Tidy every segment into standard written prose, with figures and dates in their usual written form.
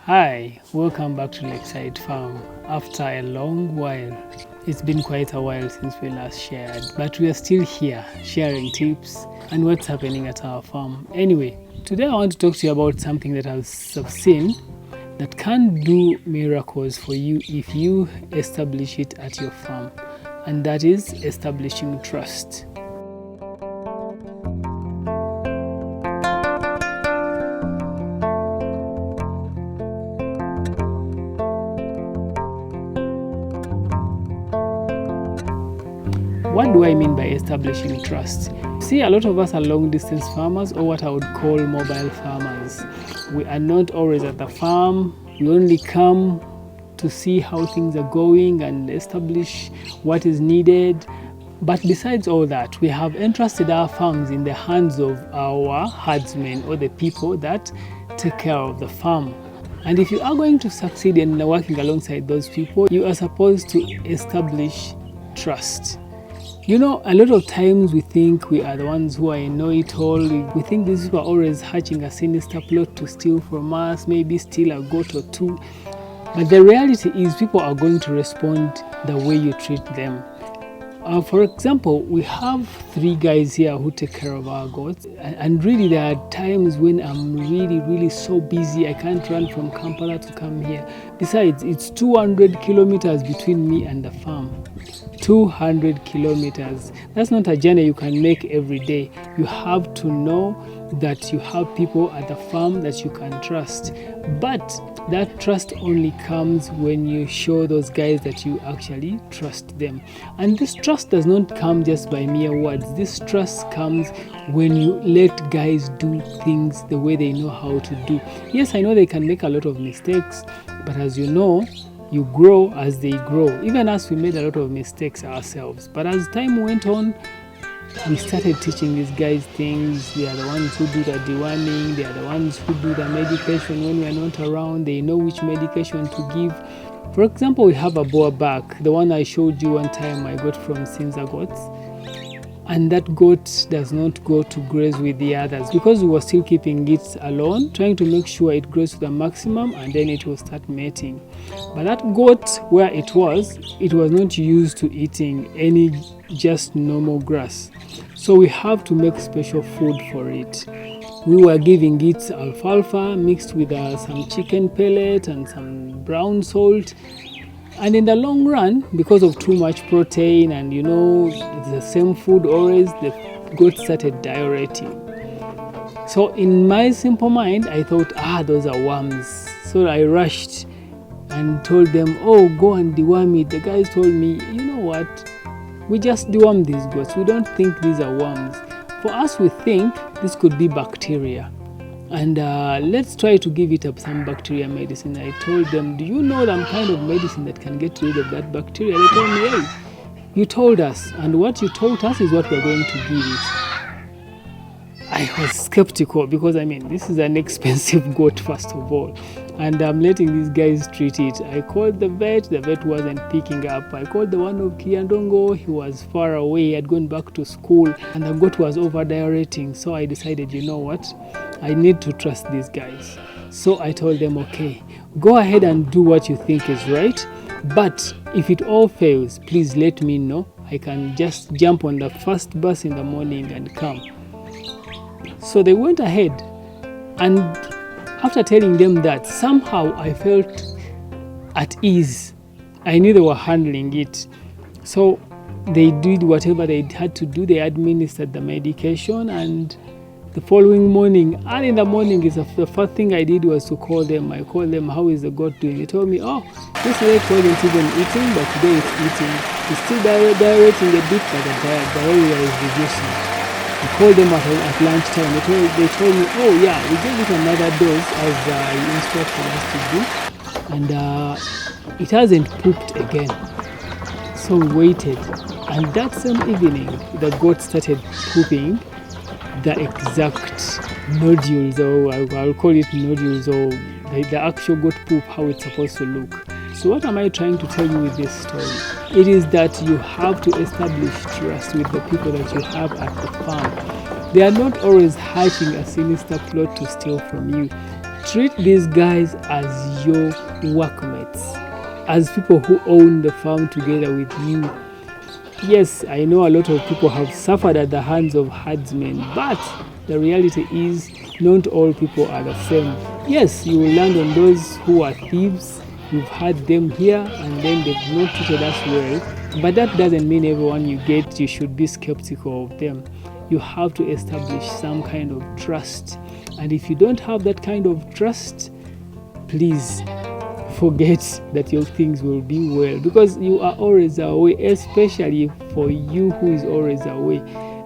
Hi, welcome back to Lakeside Farm. After a long while, it's been quite a while since we last shared, but we are still here sharing tips and what's happening at our farm. Anyway, today I want to talk to you about something that I've seen that can do miracles for you if you establish it at your farm, and that is establishing trust. What do I mean by establishing trust? See, a lot of us are long distance farmers, or what I would call mobile farmers. We are not always at the farm. We only come to see how things are going and establish what is needed. But besides all that, we have entrusted our farms in the hands of our herdsmen, or the people that take care of the farm. And if you are going to succeed in working alongside those people, you are supposed to establish trust. You know, a lot of times we think we are the ones who are know-it-all. We think these people are always hatching a sinister plot to steal from us, maybe steal a goat or two. But the reality is people are going to respond the way you treat them. For example, we have 3 guys here who take care of our goats. And really there are times when I'm really so busy. I can't run from Kampala to come here. Besides, it's 200 kilometers between me and the farm. 200 kilometers. That's not a journey you can make every day. You have to know that you have people at the farm that you can trust. But that trust only comes when you show those guys that you actually trust them. And this trust does not come just by mere words. This trust comes when you let guys do things the way they know how to do. Yes, I know they can make a lot of mistakes, but as you know, you grow as they grow. Even us, we made a lot of mistakes ourselves. But as time went on, we started teaching these guys things. They are the ones who do the deworming. They are the ones who do the medication when we are not around. They know which medication to give. For example, we have a boar back, the one I showed you one time I got from Sinza goats. And that goat does not go to graze with the others because we were still keeping it alone, trying to make sure it grows to the maximum and then it will start mating. But that goat, where it was not used to eating any just normal grass. So we have to make special food for it. We were giving it alfalfa mixed with some chicken pellet and some brown salt. And in the long run, because of too much protein and it's the same food always, the goat started diureting. So in my simple mind, I thought, those are worms. So I rushed and told them, go and deworm it. The guys told me, you know what? We just deworm these goats. We don't think these are worms. For us, we think this could be bacteria. And let's try to give it some bacteria medicine. I told them, do you know the kind of medicine that can get rid of that bacteria? They told me, hey, you told us, and what you told us is what we're going to give it. I was skeptical because, this is an expensive goat, first of all. And I'm letting these guys treat it. I called the vet wasn't picking up. I called the one of Kiandongo, he was far away, he had gone back to school, and the goat was over diureting. So I decided, you know what? I need to trust these guys. So I told them, okay, go ahead and do what you think is right. But if it all fails, please let me know. I can just jump on the first bus in the morning and come. So they went ahead. And after telling them that, somehow I felt at ease. I knew they were handling it. So they did whatever they had to do. They administered the medication, and the following morning, early in the morning, the first thing I did was to call them. I called them, how is the goat doing? They told me, this leg wasn't even eating, but today it's eating. It's still diureting a bit, but the diarrhea is reducing. I called them at lunchtime. They told me, we gave it another dose as you instructed us to do, and it hasn't pooped again. So we waited, and that same evening, the goat started pooping the exact nodules, or I'll call it nodules, or the actual goat poop, how it's supposed to look. So what am I trying to tell you with this story? It is that you have to establish trust with the people that you have at the farm. They are not always hatching a sinister plot to steal from you. Treat these guys as your workmates, as people who own the farm together with you. Yes, I know a lot of people have suffered at the hands of herdsmen, but the reality is not all people are the same. Yes, you will land on those who are thieves. You've had them here and then they've not treated us well, but that doesn't mean everyone you get, you should be skeptical of them. You have to establish some kind of trust. And if you don't have that kind of trust, please forget that your things will be well, because you are always away, especially for you who is always away.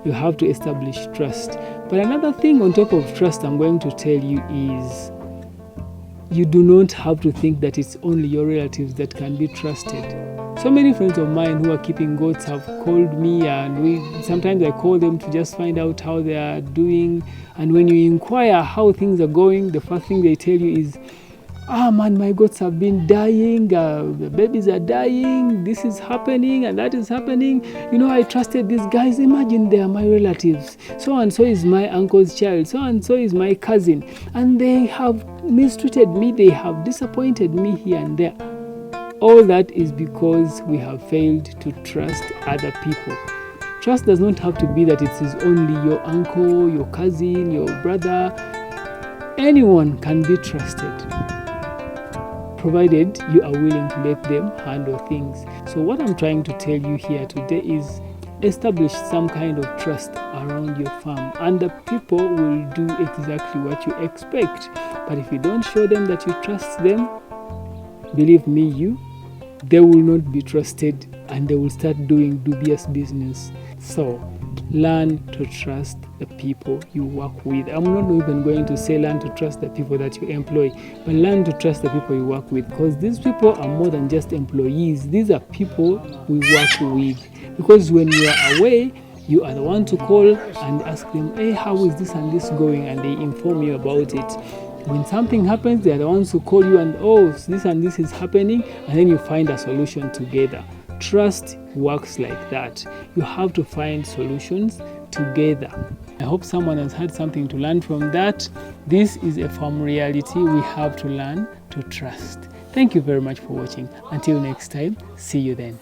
You have to establish trust. But another thing on top of trust I'm going to tell you is you do not have to think that it's only your relatives that can be trusted. So many friends of mine who are keeping goats have called me, and sometimes I call them to just find out how they are doing. And when you inquire how things are going, the first thing they tell you is, man, my goats have been dying, the babies are dying, this is happening and that is happening. I trusted these guys. Imagine they are my relatives. So and so is my uncle's child. So and so is my cousin. And they have mistreated me. They have disappointed me here and there. All that is because we have failed to trust other people. Trust does not have to be that it is only your uncle, your cousin, your brother. Anyone can be trusted, provided you are willing to let them handle things. So what I'm trying to tell you here today is establish some kind of trust around your farm, and the people will do exactly what you expect. But if you don't show them that you trust them, believe me, they will not be trusted and they will start doing dubious business. So learn to trust the people you work with. I'm not even going to say learn to trust the people that you employ, but learn to trust the people you work with, because these people are more than just employees. These are people we work with, because when you are away, you are the one to call and ask them, hey, how is this and this going? And they inform you about it. When something happens, they are the ones who call you and, this and this is happening, and then you find a solution together. Trust works like that. You have to find solutions together. I hope someone has had something to learn from that. This is a farm reality. We have to learn to trust. Thank you very much for watching. Until next time, see you then.